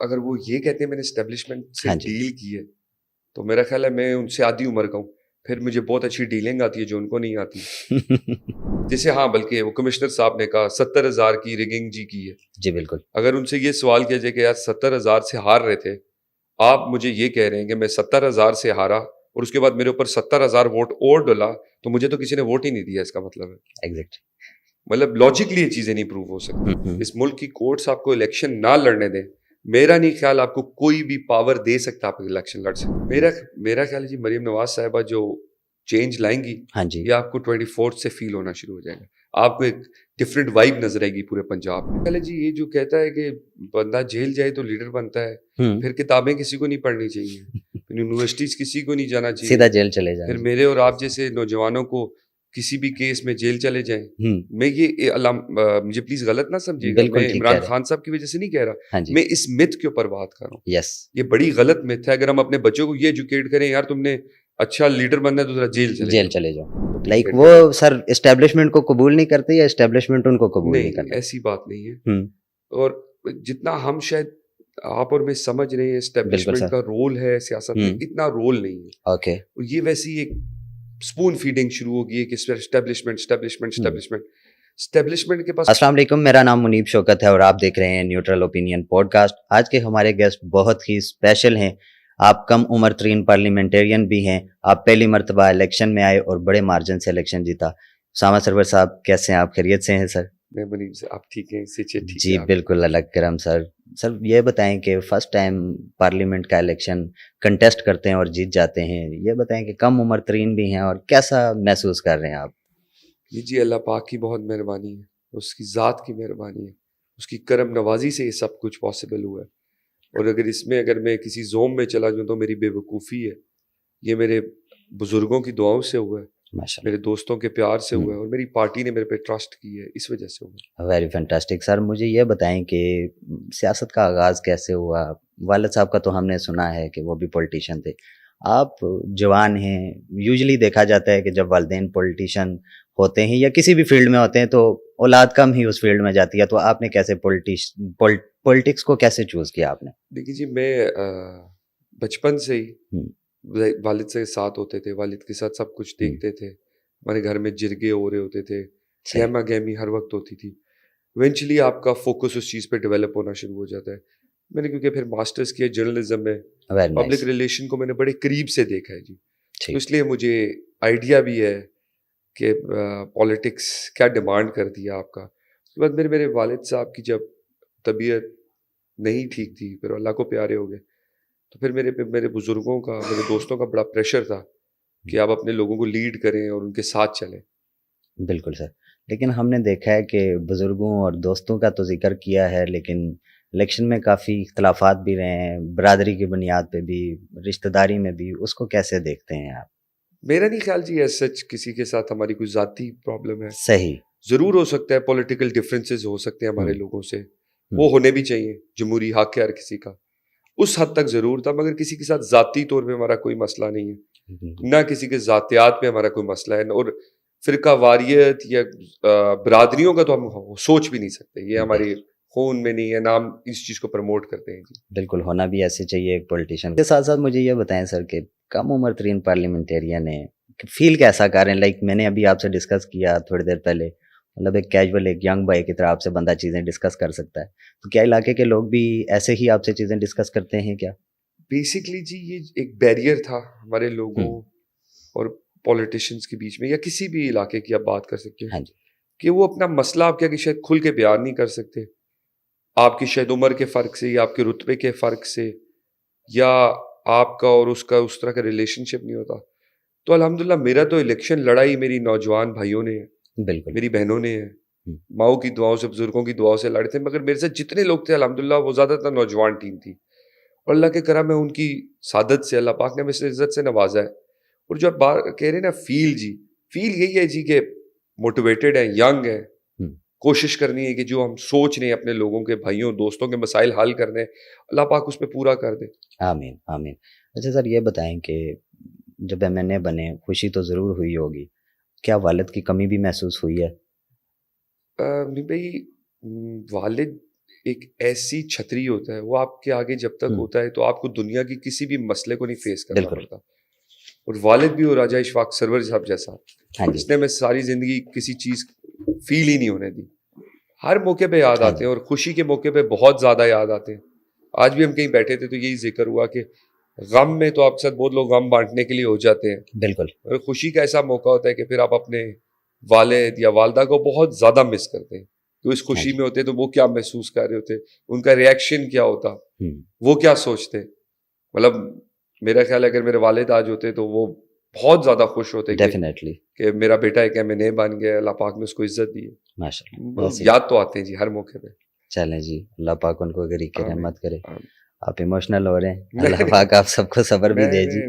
اگر وہ یہ کہتے ہیں میں نے اسٹیبلشمنٹ سے ہاں جی. ڈیل کی ہے تو میرا خیال ہے میں ان سے آدھی عمر کا ہوں, پھر مجھے بہت اچھی ڈیلنگ آتی ہے جو ان کو نہیں آتی. جیسے ہاں بلکہ وہ کمشنر صاحب نے کہا 70,000 کی ریگنگ جی کی ہے. جی بالکل. اگر ان سے یہ سوال کیا جائے کہ یار 70,000 سے ہار رہے تھے, آپ مجھے یہ کہہ رہے ہیں کہ میں 70,000 سے ہارا اور اس کے بعد میرے اوپر 70,000 ووٹ اور ڈلا, تو مجھے تو کسی نے ووٹ ہی نہیں دیا. اس کا مطلب ہے ایگزیکٹ, مطلب لاجکلی یہ چیزیں نہیں پروو ہو سکتی. اس ملک کی کورٹس آپ کو الیکشن نہ لڑنے دیں, میرا نہیں خیال آپ کو کوئی بھی پاور دے سکتا آپ الیکشن لڑ سکتے. میرا خیال ہے جی مریم نواز صاحبہ جو چینج لائیں گی, ہاں جی, یہ آپ کو 24 سے فیل ہونا شروع ہو جائے گا. آپ کو ایک ڈفرینٹ وائب نظر آئے گی پورے پنجاب میں. پہلے جی یہ جو کہتا ہے کہ بندہ جیل جائے تو لیڈر بنتا ہے, پھر کتابیں کسی کو نہیں پڑھنی چاہیے, یونیورسٹیز کسی کو نہیں جانا چاہیے, سیدھا جیل چلے جائیں. پھر میرے اور آپ جیسے نوجوانوں کو کسی بھی کیس میں جیل چلے جائیں. میں یہ مجھے پلیز غلط نہ سمجھیے گا, میں عمران خان صاحب کی وجہ سے نہیں کہہ رہا, میں اس مت کے اوپر بات کر رہا ہوں. یہ بڑی غلط مت ہے. اگر ہم اپنے بچوں کو یہ ایجوکیٹ کریں یار تم نے اچھا لیڈر بننا ہے تو ذرا جیل چلے جاؤ. لائک وہ سر اسٹیبلشمنٹ کو قبول نہیں کرتے یا اسٹیبلشمنٹ ان کو قبول نہیں کرتے؟ ایسی بات نہیں ہے. اور جتنا ہم شاید آپ اور میں سمجھ رہے ہیں اسٹیبلشمنٹ کا رول ہے سیاست میں, اتنا رول نہیں ہے. اوکے, یہ ویسی ایک اسپون فیڈنگ شروع ہوگی ہے کہ اسٹیبلشمنٹ کے پاس. السلام علیکم, میرا نام منیب شوکت ہے اور آپ دیکھ رہے ہیں نیوٹرل اوپینین پوڈ کاسٹ. آج کے ہمارے گیسٹ بہت ہی اسپیشل ہیں. آپ کم عمر ترین پارلیمنٹرین بھی ہیں. آپ پہلی مرتبہ الیکشن میں آئے اور بڑے مارجن سے الیکشن جیتا. اسامہ سرور صاحب کیسے ہیں آپ؟ خیریت سے ہیں سر؟ میں منیب سے, آپ ٹھیک ہیں؟ جی بالکل الگ کرم سر. سر یہ بتائیں کہ فرسٹ ٹائم پارلیمنٹ کا الیکشن کنٹیسٹ کرتے ہیں اور جیت جاتے ہیں, یہ بتائیں کہ کم عمر ترین بھی ہیں اور کیسا محسوس کر رہے ہیں آپ؟ جی اللہ پاک کی بہت مہربانی ہے, اس کی ذات کی مہربانی ہے, اس کی کرم نوازی سے یہ سب کچھ پاسبل ہوا ہے. اور اگر میں کسی زوم میں چلا جاؤں تو میری بے وقوفی ہے. یہ میرے بزرگوں کی دعاؤں سے ہوا ہے, میرے دوستوں کے پیار سے ہوا ہے, اور میری پارٹی نے میرے پہ ٹرسٹ کی ہے, اس وجہ سے ہوا. Very fantastic. سر مجھے یہ بتائیں کہ سیاست کا آغاز کیسے ہوا؟ والد صاحب کا تو ہم نے سنا ہے کہ وہ بھی پولیٹیشین تھے. آپ جوان ہیں, یوزلی دیکھا جاتا ہے کہ جب والدین پولیٹیشین ہوتے ہیں یا کسی بھی فیلڈ میں ہوتے ہیں تو اولاد کم ہی اس فیلڈ میں جاتی ہے. تو آپ نے کیسے پولیٹکس کو کیسے چوز کیا آپ نے؟ دیکھیے جی, میں بچپن سے ہی والد سے ساتھ ہوتے تھے, والد کے ساتھ سب کچھ دیکھتے تھے. ہمارے گھر میں جرگے ہو رہے ہوتے تھے, گہما گہمی ہر وقت ہوتی تھی. ایونچولی آپ کا فوکس اس چیز پہ ڈیولپ ہونا شروع ہو جاتا ہے. میں نے کیونکہ پھر ماسٹرز کیا جرنلزم میں, پبلک ریلیشن کو میں نے بڑے قریب سے دیکھا ہے جی, تو اس لیے مجھے آئیڈیا بھی ہے کہ پالیٹکس کیا ڈیمانڈ کرتی ہے آپ کا. اس کے بعد میرے والد صاحب کی جب طبیعت نہیں ٹھیک تھی, پھر اللہ کو پیارے ہو گئے, تو پھر میرے بزرگوں کا, میرے دوستوں کا بڑا پریشر تھا کہ آپ اپنے لوگوں کو لیڈ کریں اور ان کے ساتھ چلیں. بالکل سر, لیکن ہم نے دیکھا ہے کہ بزرگوں اور دوستوں کا تو ذکر کیا ہے, لیکن الیکشن میں کافی اختلافات بھی رہے ہیں, برادری کی بنیاد پہ بھی, رشتہ داری میں بھی. اس کو کیسے دیکھتے ہیں آپ؟ میرا نہیں خیال جی ایز سچ کسی کے ساتھ ہماری کوئی ذاتی پرابلم ہے. صحیح, ضرور ہو سکتا ہے پولیٹیکل ڈفرینسز ہو سکتے ہیں ہمارے لوگوں سے, وہ ہونے بھی چاہیے, جمہوری حق ہے ہر کسی کا, اس حد تک ضرور تھا. مگر کسی کے ساتھ ذاتی طور پہ ہمارا کوئی مسئلہ نہیں ہے, نہ کسی کے ذاتیات پہ ہمارا کوئی مسئلہ ہے, اور فرقہ واریت یا برادریوں کا تو ہم سوچ بھی نہیں سکتے. یہ ہمارے خون میں نہیں ہے, نام اس چیز کو پروموٹ کرتے ہیں جی. بالکل ہونا بھی ایسے چاہیے ایک پولیٹیشین کے ساتھ ساتھ. مجھے یہ بتائیں سر کہ کم عمر ترین پارلیمنٹیرین ہے, فیل کیسا کر رہے ہیں؟ لائک میں نے ابھی آپ سے ڈسکس کیا تھوڑی دیر پہلے, مطلب ایک کیجول ایک ینگ بھائی کی طرح آپ سے بندہ چیزیں ڈسکس کر سکتا ہے, تو کیا علاقے کے لوگ بھی ایسے ہی آپ سے چیزیں ڈسکس کرتے ہیں کیا؟ بیسکلی جی یہ ایک بیریئر تھا ہمارے لوگوں اور پولیٹیشینس کے بیچ میں, یا کسی بھی علاقے کی آپ بات کر سکتے ہیں کہ وہ اپنا مسئلہ آپ کیا کہ شاید کھل کے بیان نہیں کر سکتے, آپ کی شاید عمر کے فرق سے, یا آپ کے رتبے کے فرق سے, یا آپ کا اور اس کا اس طرح کا ریلیشن شپ نہیں ہوتا. تو الحمدللہ میرا تو الیکشن لڑائی میری نوجوان بھائیوں نے ہے, بالکل میری بہنوں نے ہے, ماؤں کی دعاؤں سے, بزرگوں کی دعاؤں سے لڑے تھے. مگر میرے ساتھ جتنے لوگ تھے الحمدللہ وہ زیادہ تر نوجوان ٹیم تھی, اور اللہ کے کرم ہے ان کی سعادت سے اللہ پاک نے ہمیں اس عزت سے نوازا ہے. اور جو آپ بات کہہ رہے ہیں نا فیل یہی ہے جی کہ موٹیویٹڈ ہے, ینگ ہے, کوشش کرنی ہے کہ جو ہم سوچ رہے ہیں اپنے لوگوں کے, بھائیوں دوستوں کے مسائل حل کرنے, اللہ پاک اس پہ پورا کر دے. آمین آمین. اچھا سر یہ بتائیں کہ جب MNA بنے خوشی تو ضرور ہوئی ہوگی, کیا والد کی کمی بھی محسوس ہوئی ہے؟ نہیں بھائی, والد ایک ایسی چھتری ہوتا ہے, وہ آپ کے آگے جب تک ہوتا ہے تو آپ کو دنیا کی کسی بھی مسئلے کو نہیں فیس کرنا پڑتا. اور والد بھی وہ راجہ اشفاق سرور صاحب جیسا, اس نے میں ساری زندگی کسی چیز فیل ہی نہیں ہونے دی. ہر موقع پہ یاد آتے ہیں, اور خوشی کے موقع پہ بہت زیادہ یاد آتے ہیں. آج بھی ہم کہیں بیٹھے تھے تو یہی ذکر ہوا کہ غم میں تو آپ کے ساتھ بہت لوگ غم بانٹنے کے لیے ہو جاتے ہیں, بالکل, اور خوشی کا ایسا موقع ہوتا ہے کہ پھر آپ اپنے والد یا والدہ کو بہت زیادہ مس کرتے ہیں. تو اس خوشی میں ہوتے تو وہ کیا محسوس کر رہے ہوتے, ان کا ریئیکشن کیا ہوتا, وہ کیا سوچتے. مطلب میرا خیال ہے اگر میرے والد آج ہوتے تو وہ بہت زیادہ خوش ہوتے کہ میرا بیٹا ایک M&A بن گیا, اللہ پاک نے اس کو عزت دی ہے. ماشاءاللہ, یاد تو آتے ہیں جی ہر موقع پہ. چلیں جی, اللہ پاک ان کو غریق کی رحمت کرے. آپ ایموشنل ہو رہے ہیں, اللہ پاک آپ سب کو صبر بھی دے جی.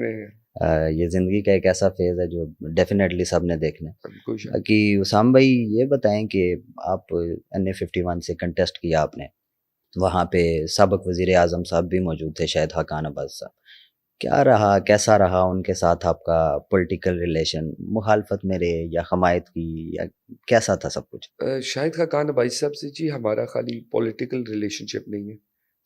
یہ زندگی کا ایک ایسا فیز ہے جو ڈیفینیٹلی سب نے دیکھنا ہے. کہ اسام بھائی یہ بتائیں کہ آپ NA51 سے کنٹیسٹ کیا آپ نے, وہاں پہ سابق وزیر اعظم صاحب بھی موجود تھے, شاہد حقان عباس صاحب. کیا رہا, کیسا رہا ان کے ساتھ آپ کا پولیٹیکل ریلیشن, مخالفت میں رہے یا حمایت کی, یا کیسا تھا سب کچھ؟ شاہد حقان عباس صاحب سے جی ہمارا خالی پولیٹیکل ریلیشن شپ نہیں ہے,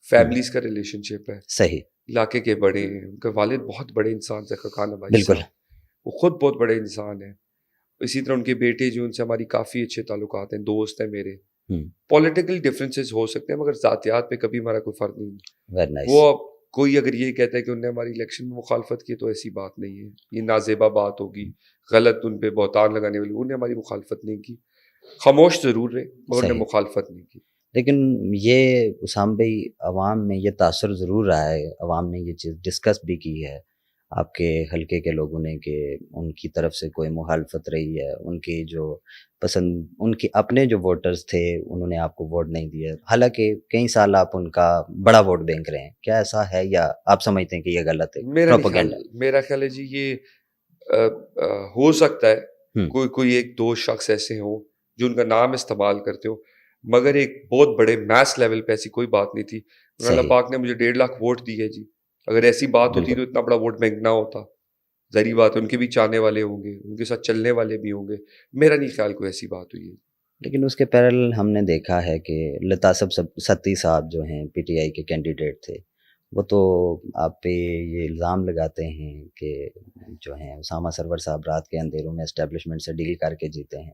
فیملیز کا ریلیشن شپ ہے. صحیح, علاقے کے بڑے ہیں, ان کے والد بہت بڑے انسان تھے حقان عباس بالکل, صاحب, وہ خود بہت بڑے انسان ہیں. اسی طرح ان کے بیٹے جو, ان سے ہماری کافی اچھے تعلقات ہیں, دوست ہیں میرے. پولیٹیکل ڈفرینسز ہو سکتے ہیں مگر ذاتیات پہ کبھی ہمارا کوئی فرق نہیں. وہ کوئی اگر یہ کہتا ہے کہ انہوں نے ہماری الیکشن میں مخالفت کی تو ایسی بات نہیں ہے, یہ نازیبا بات ہوگی, غلط ان پہ بہتان لگانے والی. انہوں نے ہماری مخالفت نہیں کی, خاموش ضرور رہے مگر انہوں نے مخالفت نہیں کی. لیکن یہ اسام بھائی عوام میں یہ تاثر ضرور رہا ہے, عوام نے یہ چیز ڈسکس بھی کی ہے آپ کے حلقے کے لوگوں نے, کہ ان کی طرف سے کوئی مخالفت رہی ہے, ان کی جو پسند, ان کے اپنے جو ووٹرز تھے انہوں نے آپ کو ووٹ نہیں دیا, حالانکہ کئی سال آپ ان کا بڑا ووٹ بینک رہے ہیں. کیا ایسا ہے یا آپ سمجھتے ہیں کہ یہ غلط ہے؟ میرا خیال ہے جی یہ ہو سکتا ہے کوئی ایک دو شخص ایسے ہوں جو ان کا نام استعمال کرتے ہو, مگر ایک بہت بڑے میس لیول پہ ایسی کوئی بات نہیں تھی. اللہ پاک نے مجھے 1.5 لاکھ ووٹ دیے جی, اگر ایسی بات ہوتی تو اتنا بڑا ووٹ بینک نہ ہوتا. ظاہری بات ہے ان کے بھی چاہنے والے ہوں گے, ان کے ساتھ چلنے والے بھی ہوں گے, میرا نہیں خیال کوئی ایسی بات ہوئی ہے. لیکن اس کے پیرل ہم نے دیکھا ہے کہ لطاسب ستی صاحب جو ہیں PTI کے کینڈیڈیٹ تھے, وہ تو آپ پہ یہ الزام لگاتے ہیں کہ جو ہیں اسامہ سرور صاحب رات کے اندھیروں میں اسٹیبلشمنٹ سے ڈیل کر کے جیتے ہیں.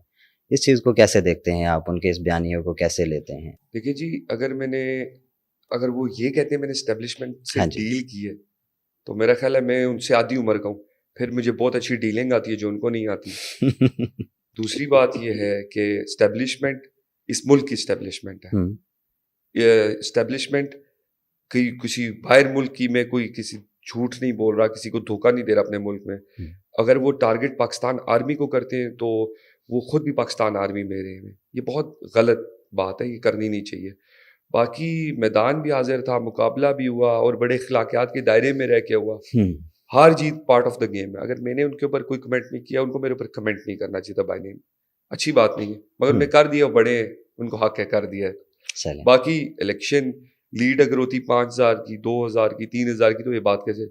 اس چیز کو کیسے دیکھتے ہیں آپ, ان کے اس بیانیوں کو کیسے لیتے ہیں؟ دیکھیے جی, اگر وہ یہ کہتے ہیں میں نے اسٹیبلشمنٹ سے ڈیل کی ہے تو میرا خیال ہے میں ان سے آدھی عمر کا ہوں, پھر مجھے بہت اچھی ڈیلنگ آتی ہے جو ان کو نہیں آتی. دوسری بات یہ ہے کہ اسٹیبلشمنٹ اس ملک کی اسٹیبلشمنٹ ہے. یہ اسٹیبلشمنٹ کسی باہر ملک کی, میں کوئی کسی جھوٹ نہیں بول رہا, کسی کو دھوکہ نہیں دے رہا اپنے ملک میں. اگر وہ ٹارگٹ پاکستان آرمی کو کرتے ہیں تو وہ خود بھی پاکستان آرمی میں رہے ہیں. یہ بہت غلط بات ہے, یہ کرنی نہیں چاہیے. باقی میدان بھی حاضر تھا, مقابلہ بھی ہوا, اور بڑے اخلاقیات کے دائرے میں رہ کے ہوا. ہار جیت پارٹ آف دا گیم ہے. اگر میں نے ان کے اوپر کوئی کمنٹ نہیں کیا, ان کو میرے اوپر کمنٹ نہیں کرنا چاہیے تھا بائی نیم, اچھی بات نہیں ہے, مگر میں کر دیا, بڑے ان کو حق ہے, کر دیا ہے. باقی الیکشن لیڈ اگر ہوتی 5,000 کی, 2,000 کی, 3,000 کی, تو یہ بات کیسے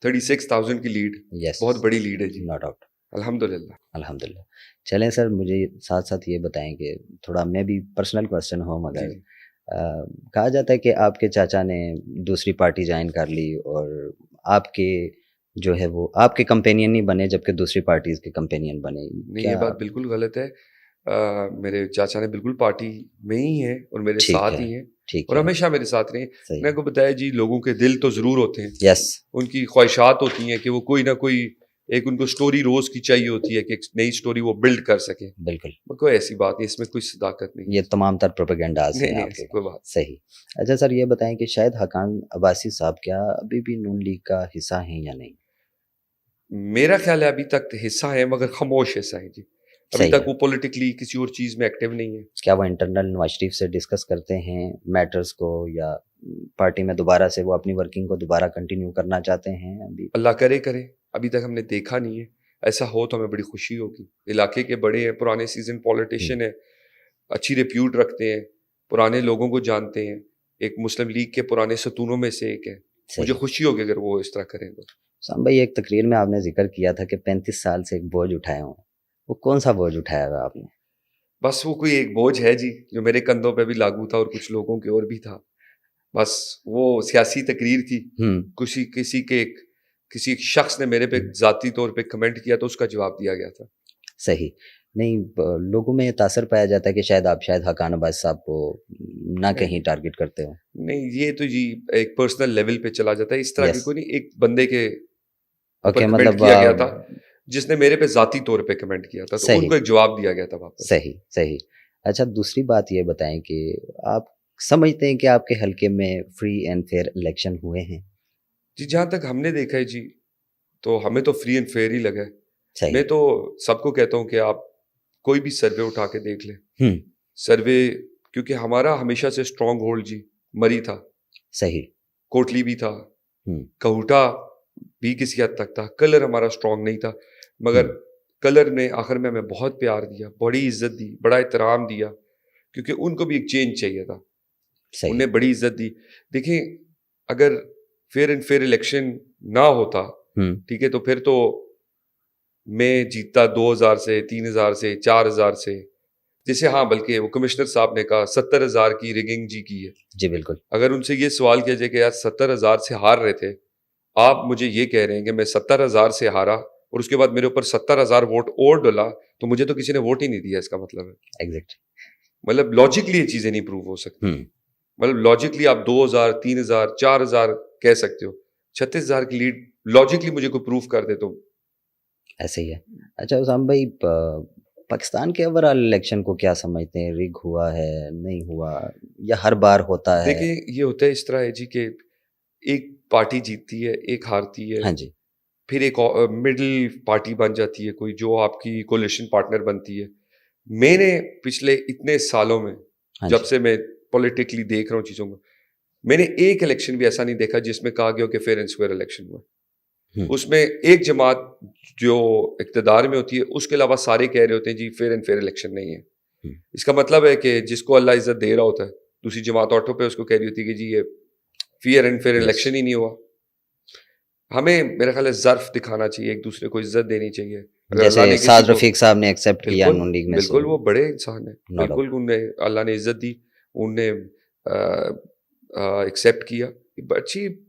36,000 کی لیڈ, بہت بڑی لیڈ ہے جی. نو ڈاؤٹ, الحمدللہ. چلیں سر, مجھے ساتھ ساتھ یہ بتائیں کہ تھوڑا میں بھی پرسنل کوسچن ہوں, مگر کہا جاتا ہے کہ آپ کے چاچا نے دوسری پارٹی جوائن کر لی اور آپ کے جو ہے وہ آپ کے کمپینین نہیں بنے جبکہ دوسری پارٹیز کے کمپینین بنے. نہیں, یہ بات بالکل غلط ہے. میرے چاچا نے بالکل پارٹی میں ہی ہیں اور میرے ساتھ ہی ہیں, اور ہمیشہ میرے ساتھ رہے. میں کو بتایا جی, لوگوں کے دل تو ضرور ہوتے ہیں, ان کی خواہشات ہوتی ہیں کہ وہ کوئی نہ کوئی ایک ان کو سٹوری روز کی چاہیے ہوتی ہے کہ ایک نئی سٹوری وہ بلڈ کر سکیں. بالکل, کوئی ایسی بات نہیں, اس میں کوئی صداقت نہیں, یہ تمام تر پروپیگنڈاز ہیں آپ کے. کوئی بات صحیح. اچھا سر, یہ بتائیں کہ شاہد حقان عباسی صاحب کیا ابھی بھی نون لیگ کا حصہ ہیں یا نہیں؟ میرا خیال ہے ابھی تک حصہ ہیں, مگر خاموش حصہ ہیں جی. ابھی تک وہ پولیٹیکلی کسی اور چیز میں ایکٹیو نہیں ہے. کیا وہ انٹرنل نواز شریف سے ڈسکس کرتے ہیں میٹرز کو, یا پارٹی میں دوبارہ سے وہ اپنی ورکنگ کو دوبارہ کنٹینیو کرنا چاہتے ہیں؟ ابھی اللہ کرے, ابھی تک ہم نے دیکھا نہیں ہے. ایسا ہو تو ہمیں بڑی خوشی ہوگی. علاقے کے بڑے ہیں, پرانے سیزن پولیٹیشین ہیں, اچھی ریپیوٹ رکھتے ہیں, پرانے لوگوں کو جانتے ہیں, ایک مسلم لیگ کے پرانے ستونوں میں سے ایک ہے. مجھے خوشی ہوگی اگر وہ اس طرح کریں تو. سام بھائی, ایک تقریر میں آپ نے ذکر کیا تھا کہ 35 سال سے ایک بوجھ اٹھائے ہوں, وہ کون سا بوجھ اٹھایا ہوا آپ نے؟ بس وہ کوئی ایک بوجھ ہے جی جو میرے کندھوں پہ بھی لاگو تھا اور کچھ لوگوں کے اور بھی تھا. بس وہ سیاسی تقریر تھی, کسی ایک شخص نے میرے پہ ذاتی طور پہ کمنٹ کیا تو اس کا جواب دیا گیا تھا. صحیح نہیں, لوگوں میں یہ تاثر پایا جاتا ہے کہ شاید آپ حقان عباس صاحب کو نہ کہیں ٹارگٹ کرتے ہو. نہیں, یہ تو جی ایک پرسنل لیول پہ چلا جاتا ہے, اس طرح کی کوئی نہیں. ایک بندے کے اوپر کمنٹ کیا گیا تھا جس نے میرے پہ ذاتی طور پہ کمنٹ کیا تھا, تو ان کو ایک جواب دیا گیا تھا واپس. صحیح. اچھا, دوسری بات یہ بتائیں کہ آپ سمجھتے ہیں کہ آپ کے حلقے میں فری اینڈ فیئر الیکشن ہوئے ہیں؟ جی جہاں تک ہم نے دیکھا ہے جی, تو ہمیں تو فری اینڈ فیئر ہی لگا ہے. میں تو سب کو کہتا ہوں کہ آپ کوئی بھی سروے اٹھا کے دیکھ لیں. سروے کیونکہ ہمارا ہمیشہ سے اسٹرانگ ہولڈ جی مری تھا, صحیح, کوٹلی بھی تھا, کہوٹا بھی کسی حد تک تھا. کلر ہمارا اسٹرانگ نہیں تھا, مگر کلر نے آخر میں ہمیں بہت پیار دیا, بڑی عزت دی, بڑا احترام دیا, کیونکہ ان کو بھی ایک چینج چاہیے تھا. انہوں نے بڑی عزت دی. دیکھیں, اگر فیئر اینڈ فیئر الیکشن نہ ہوتا, ٹھیک ہے, تو پھر تو میں جیتتا 2000 سے 3000 سے 4000 سے, جیسے ہاں, بلکہ وہ کمشنر صاحب نے کہا 70,000 کی ریگنگ جی کی ہے. جی بالکل. اگر ان سے یہ سوال کیا جائے کہ یار 70,000 سے ہار رہے تھے, آپ مجھے یہ کہہ رہے ہیں کہ میں 70,000 سے ہارا اور اس کے بعد میرے اوپر 70,000 ووٹ اور ڈلا, تو مجھے تو کسی نے ووٹ ہی نہیں دیا. اس کا مطلب ہے ایگزیکٹ, مطلب لاجکلی یہ چیزیں نہیں پروو ہو سکتی. مطلب لاجکلی آپ 2000 3000 4000 کہہ سکتے ہو, 36,000 کی لیڈ لاجکلی مجھے کوئی پروف کر دے تو ایسے ہی ہے. اچھا اسام بھائی, پاکستان کے اوورآل الیکشن کو کیا سمجھتے ہیں؟ ریگ ہوا ہے, نہیں ہوا, یا ہر بار ہوتا ہے؟ دیکھیں, یہ ہوتا ہے اس طرح ہے جی کہ ایک پارٹی جیتتی ہے, ایک ہارتی ہے, ہاں جی, پھر ایک مڈل پارٹی بن جاتی ہے کوئی جو آپ کی کولیشن پارٹنر بنتی ہے. میں نے پچھلے اتنے سالوں میں جب سے میں پولیٹیکلی دیکھ رہا ہوں چیزوں کو, میں نے ایک الیکشن بھی ایسا نہیں دیکھا جس میں کہا گیا کہ فیئر اینڈ اسکوائر الیکشن ہوا. اس میں ایک جماعت جو اقتدار میں ہوتی ہے اس کے علاوہ سارے کہہ رہے ہوتے ہیں جی فیئر اینڈ فیئر الیکشن نہیں ہے. اس کا مطلب ہے کہ جس کو اللہ عزت دے رہا ہوتا ہے, دوسری جماعت آٹو پہ اس کو کہہ رہی ہوتی ہے کہ جی یہ فیئر اینڈ فیئر الیکشن ہی نہیں ہوا. ہمیں میرا خیال ہے ظرف دکھانا چاہیے, ایک دوسرے کو عزت دینی چاہیے. جیسے سعد رفیق صاحب نے ایکسیپٹ کیا نون لیگ میں, بالکل وہ بڑے انسان ہیں, بالکل انہیں اللہ نے عزت دی, انہیں ایکسیپٹ کیا.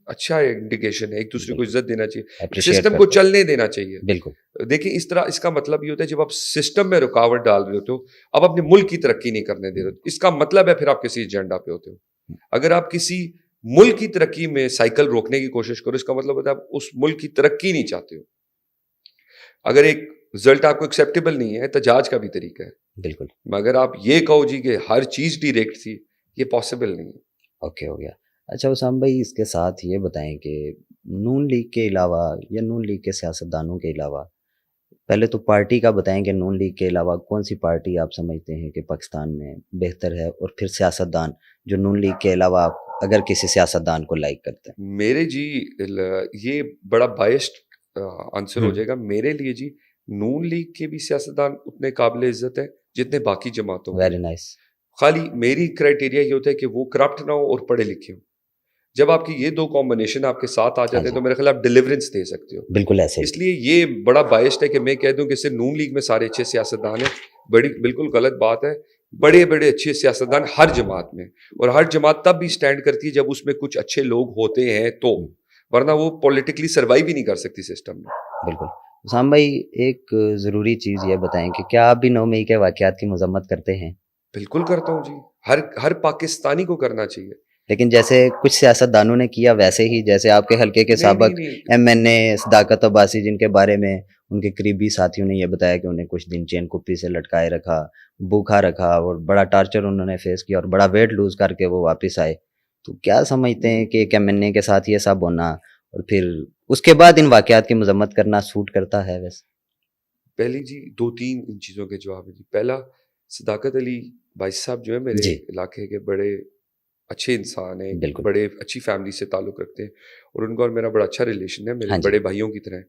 اچھا انڈیکیشن ہے, ایک دوسرے کو عزت دینا چاہیے, سسٹم کو چلنے دینا چاہیے. بالکل. دیکھیں اس طرح اس کا مطلب یہ ہوتا ہے جب آپ سسٹم میں رکاوٹ ڈال رہے ہوتے ہو, آپ اپنے ملک کی ترقی نہیں کرنے دے رہے ہو, اس کا مطلب ہے پھر آپ کسی ایجنڈا پہ ہوتے ہو. اگر آپ کسی ملک کی ترقی میں سائیکل روکنے کی کوشش کرو, اس کا مطلب ہوتا ہے آپ اس ملک کی ترقی نہیں چاہتے ہو. اگر ایک رزلٹ آپ کو ایکسیپٹیبل نہیں ہے, احتجاج کا بھی طریقہ ہے. بالکل. مگر آپ یہ کہو جی کہ ہر چیز ڈائریکٹ تھی, یہ پاسبل نہیں ہے. اوکے, ہو گیا. اچھا اسام بھائی, اس کے ساتھ یہ بتائیں کہ نون لیگ کے علاوہ یا نون لیگ کے سیاستدانوں کے علاوہ, پہلے تو پارٹی کا بتائیں کہ نون لیگ کے علاوہ کون سی پارٹی آپ سمجھتے ہیں کہ پاکستان میں بہتر ہے, اور پھر سیاستدان جو نون لیگ کے علاوہ آپ اگر کسی سیاستدان کو لائک کرتے ہیں. میرے جی یہ بڑا بائسڈ آنسر ہو جائے گا میرے لیے جی, نون لیگ کے بھی سیاستدان اتنے قابل عزت ہیں جتنے باقی جماعتوں. Very nice. خالی میری کرائٹیریا یہ ہوتا ہے کہ وہ کرپٹ نہ ہو اور پڑھے لکھے ہوں. جب آپ کی یہ دو کمبینیشن آپ کے ساتھ آ جاتے ہیں تو میرے خیال آپ ڈیلیورنس دے سکتے ہو. بالکل ایسے. اس لیے یہ بڑا بائسڈ ہے کہ میں کہہ دوں کہ صرف نون لیگ میں سارے اچھے سیاستدان ہیں. بالکل غلط بات ہے. بڑے بڑے اچھے سیاستدان ہر جماعت میں, اور ہر جماعت تب بھی سٹینڈ کرتی ہے جب اس میں کچھ اچھے لوگ ہوتے ہیں تو, ورنہ وہ پولیٹیکلی سروائیو بھی نہیں کر سکتی سسٹم میں. بالکل. اسام بھائی, ایک ضروری چیز یہ بتائیں کہ کیا آپ بھی 9 مئی کے واقعات کی مذمت کرتے ہیں؟ بالکل کرتا ہوں جی, ہر پاکستانی کو کرنا چاہیے. لیکن جیسے کچھ سیاستدانوں نے کیا ویسے ہی, جیسے آپ کے حلقے کے سابق ایم این اے صداقت عباسی, جن کے بارے میں ان کے قریبی ساتھیوں نے یہ بتایا کہ انہیں کچھ دن چین کپی سے لٹکائے رکھا, بھوکھا رکھا, اور بڑا ٹارچر انہوں نے فیس کیا, اور بڑا ویٹ لوز کر کے وہ واپس آئے. تو کیا سمجھتے ہیں کہ ایک ایم این اے کے ساتھ یہ سب ہونا, اور پھر اس کے بعد ان واقعات کی مذمت کرنا سوٹ کرتا ہے؟ ویسے پہلی جی 2-3 ان چیزوں کے جواب ہے جی. پہلا, صداقت علی بھائی صاحب جو ہے میرے علاقے کے بڑے اچھے انسان ہیں, بڑے اچھی فیملی سے تعلق رکھتے ہیں, اور ان کا اور میرا بڑا اچھا ریلیشن ہے, میرے بڑے بھائیوں کی طرح.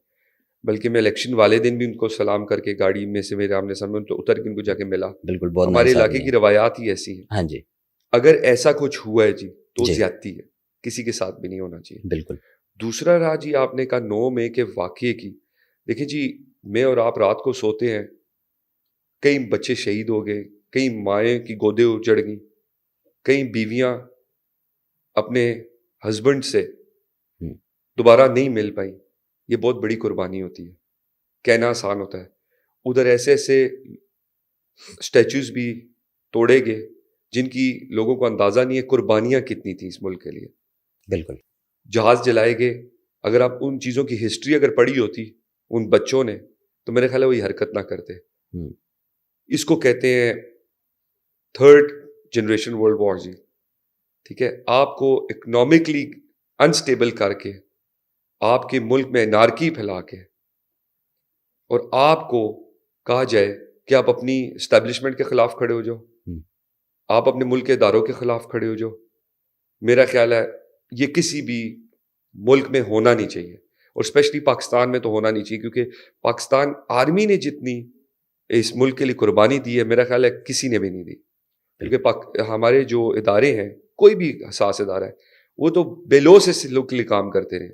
بلکہ میں الیکشن والے دن بھی ان کو سلام کر کے گاڑی میں سے میرے آمنے سامنے تو اتر کے ان کو جا کے ملا. بالکل. ہمارے علاقے کی روایات ہی ایسی ہیں. ہاں جی. اگر ایسا کچھ ہوا ہے جی تو زیادتی ہے, کسی کے ساتھ بھی نہیں ہونا چاہیے. بالکل. دوسرا رہا جی آپ نے کہا 9 مئی کے واقعے کی. دیکھیں جی, میں اور آپ رات کو سوتے ہیں, کئی بچے شہید ہو گئے, کئی مائیں کی گودیں اجڑ گئیں, کئی بیویاں اپنے ہسبینڈ سے دوبارہ نہیں مل پائیں. یہ بہت بڑی قربانی ہوتی ہے, کہنا آسان ہوتا ہے. ادھر ایسے ایسے اسٹیچوز بھی توڑے گئے جن کی لوگوں کو اندازہ نہیں ہے قربانیاں کتنی تھیں اس ملک کے لیے. بالکل. جہاز جلائے گئے. اگر آپ ان چیزوں کی ہسٹری اگر پڑھی ہوتی ان بچوں نے تو میرے خیال ہے وہی حرکت نہ کرتے. اس کو کہتے ہیں تھرڈ جنریشن ورلڈ وار جی. ٹھیک ہے, آپ کو اکنامکلی انسٹیبل کر کے, آپ کے ملک میں انارکی پھیلا کے, اور آپ کو کہا جائے کہ آپ اپنی اسٹیبلشمنٹ کے خلاف کھڑے ہو جاؤ, آپ اپنے ملک کے اداروں کے خلاف کھڑے ہو جاؤ. میرا خیال ہے یہ کسی بھی ملک میں ہونا نہیں چاہیے, اور اسپیشلی پاکستان میں تو ہونا نہیں چاہیے, کیونکہ پاکستان آرمی نے جتنی اس ملک کے لیے قربانی دی ہے میرا خیال ہے کسی نے بھی نہیں دی. کیونکہ ہمارے جو ادارے ہیں, کوئی بھی حساس ادارہ ہے, وہ تو بے لوث اس لوگ کے لیے کام کرتے رہے.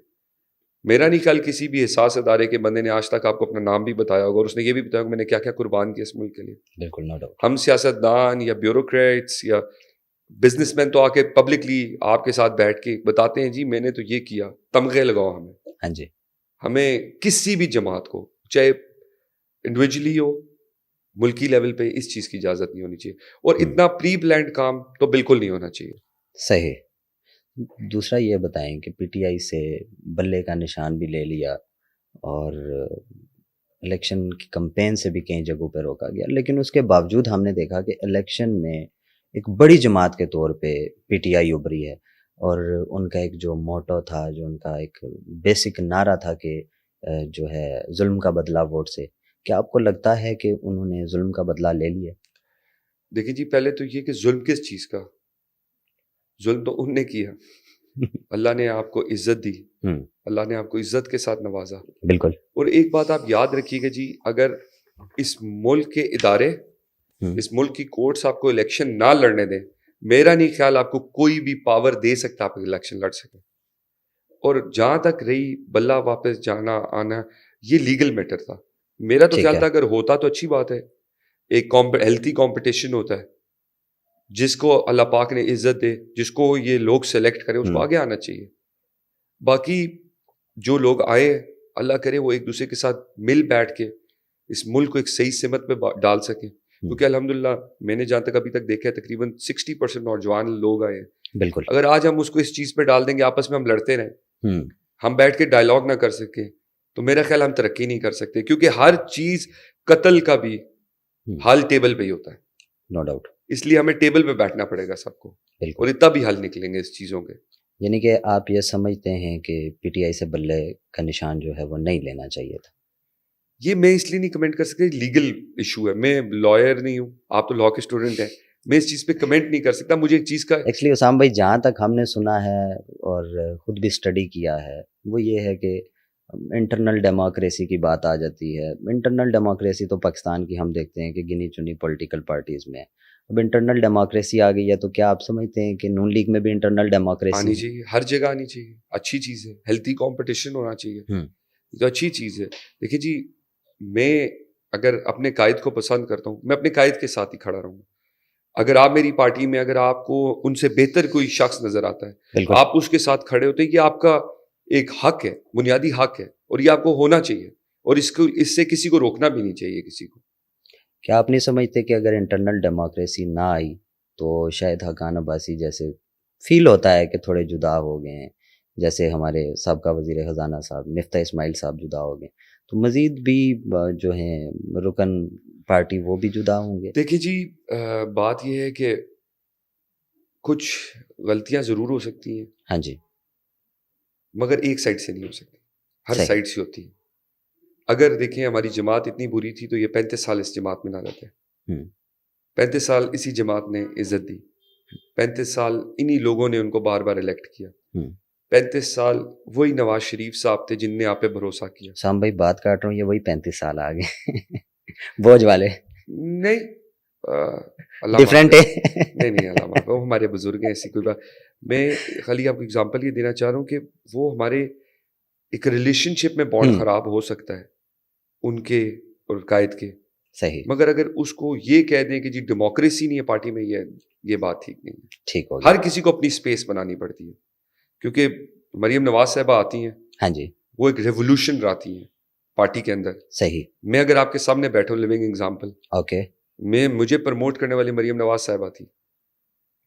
میرا نہیں خیال کسی بھی حساس ادارے کے بندے نے آج تک آپ کو اپنا نام بھی بتایا ہوگا اور اس نے یہ بھی بتایا ہوگا میں نے کیا کیا قربان کیا اس ملک کے لیے. بالکل, نو ڈاؤٹ. ہم سیاستدان یا بیوروکریٹس یا بزنس مین تو آ کے پبلکلی آپ کے ساتھ بیٹھ کے بتاتے ہیں جی میں نے تو یہ کیا, تمغے لگاؤ ہمیں. ہاں جی. ہمیں کسی بھی جماعت کو چاہے انڈیویجلی ہو, ملکی لیول پہ اس چیز کی اجازت نہیں ہونی چاہیے, اور اتنا پری پلانڈ کام تو بالکل نہیں ہونا چاہیے. صحیح. دوسرا یہ بتائیں کہ پی ٹی آئی سے بلے کا نشان بھی لے لیا اور الیکشن کی کمپین سے بھی کئی جگہوں پہ روکا گیا, لیکن اس کے باوجود ہم نے دیکھا کہ الیکشن میں ایک بڑی جماعت کے طور پہ پی ٹی آئی ابھری ہے, اور ان کا ایک جو موٹو تھا, جو ان کا ایک بیسک نعرہ تھا کہ جو ہے ظلم کا بدلہ ووٹ سے, کیا آپ کو لگتا ہے کہ انہوں نے ظلم کا بدلہ لے لیا؟ دیکھیں جی, پہلے تو یہ کہ ظلم کس چیز کا, ظلم تو ان نے کیا. اللہ نے آپ کو عزت دی, اللہ نے آپ کو عزت کے ساتھ نوازا. بالکل. اور ایک بات آپ یاد رکھیے گا جی, اگر اس ملک کے ادارے, اس ملک کی کورٹس آپ کو الیکشن نہ لڑنے دیں, میرا نہیں خیال آپ کو کوئی بھی پاور دے سکتا آپ الیکشن لڑ سکے. اور جہاں تک رہی بلہ واپس جانا آنا, یہ لیگل میٹر تھا. میرا تو خیال تھا اگر ہوتا تو اچھی بات ہے, ایک ہیلتھی کمپٹیشن ہوتا ہے, جس کو اللہ پاک نے عزت دے, جس کو یہ لوگ سلیکٹ کرے اس کو آگے آنا چاہیے. باقی جو لوگ آئے اللہ کرے وہ ایک دوسرے کے ساتھ مل بیٹھ کے اس ملک کو ایک صحیح سمت پہ ڈال سکیں, کیونکہ الحمدللہ میں نے جہاں تک ابھی تک دیکھا ہے تقریباً 60% نوجوان لوگ آئے ہیں. بالکل. اگر آج ہم اس کو اس چیز پہ ڈال دیں گے آپس میں ہم لڑتے رہیں, ہم بیٹھ کے ڈائلاگ نہ کر سکیں, تو میرا خیال ہم ترقی نہیں کر سکتے, کیونکہ ہر چیز قتل کا بھی حل ٹیبل پہ ہی ہوتا ہے. No doubt. اس لیے ہمیں ٹیبل پہ بیٹھنا پڑے گا سب کو, اور اتنا بھی حل نکلیں گے اس چیزوں کے. یعنی کہ آپ یہ سمجھتے ہیں کہ پی ٹی آئی سے بلے کا نشان جو ہے وہ نہیں لینا چاہیے تھا؟ یہ میں اس لیے نہیں کمنٹ کر سکتا, لیگل ایشو ہے, میں لائر نہیں ہوں, آپ تو لا کے اسٹوڈنٹ ہیں, میں اس چیز پہ کمنٹ نہیں کر سکتا. مجھے ایک چیز کا ایکچولی اسام بھائی جہاں تک ہم نے سنا ہے اور خود بھی اسٹڈی کیا ہے وہ یہ ہے کہ انٹرنل ڈیموکریسی کی بات آ جاتی ہے. انٹرنل ڈیموکریسی تو پاکستان کی ہم دیکھتے ہیں کہ گنی چنی پولیٹیکل پارٹیز میں, اب انٹرنل ڈیموکریسی آ گئی ہے, تو کیا آپ سمجھتے ہیں کہ نون لیگ میں بھی انٹرنل ڈیموکریسی آنی چاہیے؟ ہر جگہ آنی چاہیے, اچھی چیز ہے. ہیلتھی کمپٹیشن ہونا چاہیے, تو اچھی چیز ہے. دیکھیے جی, میں اگر اپنے قائد کو پسند کرتا ہوں, میں اپنے قائد کے ساتھ ہی کھڑا رہوں گا. اگر آپ میری پارٹی میں اگر آپ کو ان سے بہتر کوئی شخص نظر آتا ہے, آپ اس کے ساتھ کھڑے ہوتے ہیں, یہ آپ کا ایک حق ہے, بنیادی حق ہے, اور یہ آپ کو ہونا چاہیے, اور اس سے کسی کو روکنا بھی نہیں چاہیے کسی کو. کیا آپ نہیں سمجھتے کہ اگر انٹرنل ڈیموکریسی نہ آئی تو شاید حقان عباسی جیسے فیل ہوتا ہے کہ تھوڑے جدا ہو گئے ہیں, جیسے ہمارے سابقہ وزیر خزانہ صاحب مفتاح اسماعیل صاحب جدا ہو گئے, تو مزید بھی جو ہیں رکن پارٹی وہ بھی جدا ہوں گے؟ دیکھیے جی, بات یہ ہے کہ کچھ غلطیاں ضرور ہو سکتی ہیں, ہاں جی, مگر ایک سائڈ سے نہیں ہو سکتی, ہر سائڈ سے ہوتی ہے. اگر دیکھیں ہماری جماعت اتنی بری تھی تو یہ 35 سال اس جماعت میں نہ رہتے. 35 سال اسی جماعت نے عزت دی, 35 سال انہی لوگوں نے ان کو بار بار الیکٹ کیا, 35 سال وہی نواز شریف صاحب تھے جن نے آپ پہ بھروسہ کیا. سام بھائی بات کاٹ رہا ہوں, یہ وہی 35 سال آ گئے بوجھ والے نہیں, ڈیفرنٹ ہے. نہیں علامہ, وہ ہمارے بزرگ ہیں, ایسی کوئی بات. میں خالی آپ کو اگزامپل یہ دینا چاہ رہا ہوں کہ وہ ہمارے ایک ریلیشن شپ میں بانڈ خراب ہو سکتا ہے ان کے اور قائد کے, صحیح مگر اگر اس کو یہ کہہ دیں کہ جی ڈیموکریسی نہیں ہے پارٹی میں, یہ بات ٹھیک نہیں ہے. ٹھیک ہو گیا. ہر کسی کو اپنی اسپیس بنانی پڑتی ہے, کیونکہ مریم نواز صاحبہ آتی ہیں, ہاں جی, وہ ایک ریولوشن لاتی ہیں پارٹی کے اندر. صحیح. میں اگر آپ کے سامنے بیٹھا ہوں, لیونگ ایگزامپل, اوکے, مجھے پروموٹ کرنے والی مریم نواز صاحبہ تھی.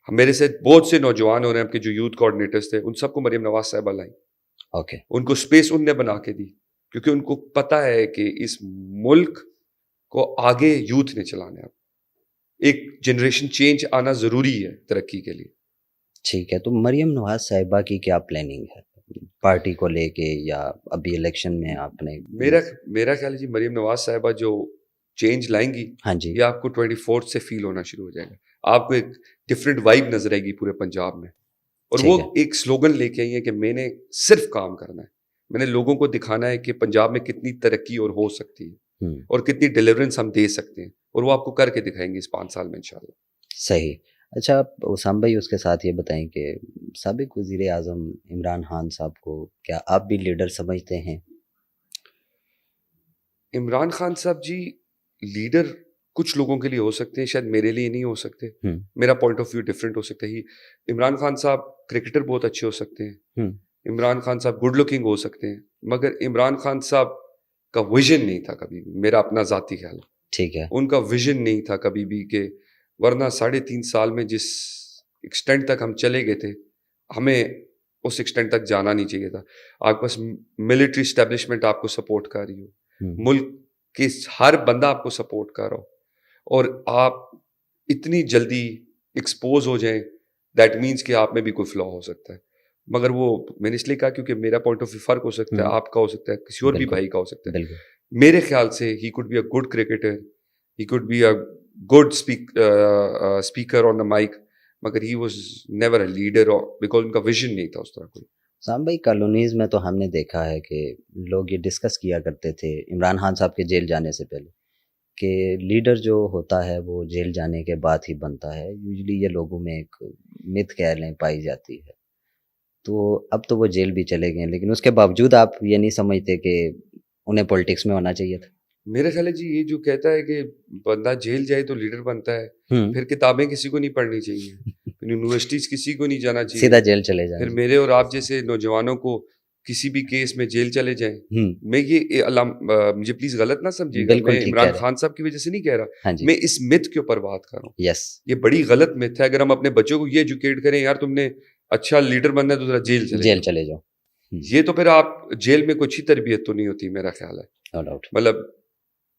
میرے سے بہت سے نوجوان ہو رہے ہیں آپ کے جو یوتھ کوآرڈینیٹرز تھے, ان سب کو مریم نواز صاحبہ لائیں. اوکے, ان کو اسپیس ان نے بنا کے دی, کیونکہ ان کو پتا ہے کہ اس ملک کو آگے یوتھ نے چلانا ہے. ایک جنریشن چینج آنا ضروری ہے ترقی کے لیے. ٹھیک ہے. تو مریم نواز صاحبہ کی کیا پلاننگ ہے پارٹی کو لے کے, یا ابھی الیکشن میں آپ نے؟ میرا خیال ہے جی مریم نواز صاحبہ جو چینج لائیں گی, ہاں جی, یہ آپ کو 24 سے فیل ہونا شروع ہو جائے گا. آپ کو ایک ڈفرینٹ وائب نظر آئے گی پورے پنجاب میں. اور وہ ایک سلوگن لے کے آئی ہے کہ میں نے صرف کام کرنا ہے, میں نے لوگوں کو دکھانا ہے کہ پنجاب میں کتنی ترقی اور ہو سکتی ہے اور کتنی ڈیلیورنس ہم دے سکتے ہیں, اور وہ آپ کو کر کے دکھائیں گے اس 5 سال میں انشاءاللہ. صحیح. اچھا, اسام بھائی اس کے ساتھ یہ بتائیں کہ سابق وزیر اعظم عمران خان صاحب کو کیا آپ بھی لیڈر سمجھتے ہیں؟ عمران خان صاحب جی لیڈر کچھ لوگوں کے لیے ہو سکتے ہیں, شاید میرے لیے نہیں ہو سکتے. میرا پوائنٹ آف ویو ڈفرینٹ ہو سکتا ہے. عمران خان صاحب کرکٹر بہت اچھے ہو سکتے ہیں, عمران خان صاحب گڈ لکنگ ہو سکتے ہیں, مگر عمران خان صاحب کا ویژن نہیں تھا کبھی بھی, میرا اپنا ذاتی خیال ہے. ٹھیک ہے. ان کا ویژن نہیں تھا کبھی بھی, کہ ورنہ 3.5 سال میں جس ایکسٹینٹ تک ہم چلے گئے تھے, ہمیں اس ایکسٹینٹ تک جانا نہیں چاہیے تھا. آپ کے پاس ملٹری اسٹیبلشمنٹ آپ کو سپورٹ کر رہی ہو, ملک کے ہر بندہ آپ کو سپورٹ کر رہا ہو, اور آپ اتنی جلدی ایکسپوز ہو جائیں, دیٹ مینس کہ آپ میں بھی کوئی فلا ہو سکتا ہے. مگر وہ میں نے اس لیے کہا کیونکہ میرا پوائنٹ آف ویو فرق ہو سکتا ہے, آپ کا ہو سکتا ہے, کسی اور بھی بھائی کا ہو سکتا ہے. میرے خیال سے he could be a good cricketer, he could be a good speaker on the mic, مگر he was never a leader, because ان کا ویژن نہیں تھا اس طرح کوئی. سام بھائی, کالونیز میں تو ہم نے دیکھا ہے کہ لوگ یہ ڈسکس کیا کرتے تھے عمران خان صاحب کے جیل جانے سے پہلے کہ لیڈر جو ہوتا ہے وہ جیل جانے کے بعد ہی بنتا ہے. یوزلی یہ لوگوں میں ایک مت کہہ لیں پائی جاتی ہے. تو اب تو وہ جیل بھی چلے گئے, لیکن اس کے باوجود آپ یہ نہیں سمجھتے کہ انہیں پولیٹکس میں ہونا چاہیے تھا؟ میرا خیال ہے جی یہ جو کہتا ہے کہ بندہ جیل جائے تو لیڈر بنتا ہے, پھر کتابیں کسی کو نہیں پڑھنی چاہیے, یونیورسٹیز کسی کو نہیں جانا چاہیے, سیدھا جیل چلے جائیں. پھر میرے اور آپ جیسے نوجوانوں کو کسی بھی کیس میں جیل چلے جائیں. میں یہ مجھے پلیز غلط نہ سمجھیے گا, میں عمران خان صاحب کی وجہ سے نہیں کہہ رہا, میں اس مت کے اوپر بات کر رہا ہوں. یس, یہ بڑی غلط مت ہے. اگر ہم اپنے بچوں کو یہ ایجوکیٹ کریں یار تم نے اچھا لیڈر بننا ہے تو ذرا جیل چلے جاؤ, یہ تو پھر آپ جیل میں کوئی اچھی تربیت تو نہیں ہوتی میرا خیال ہے. مطلب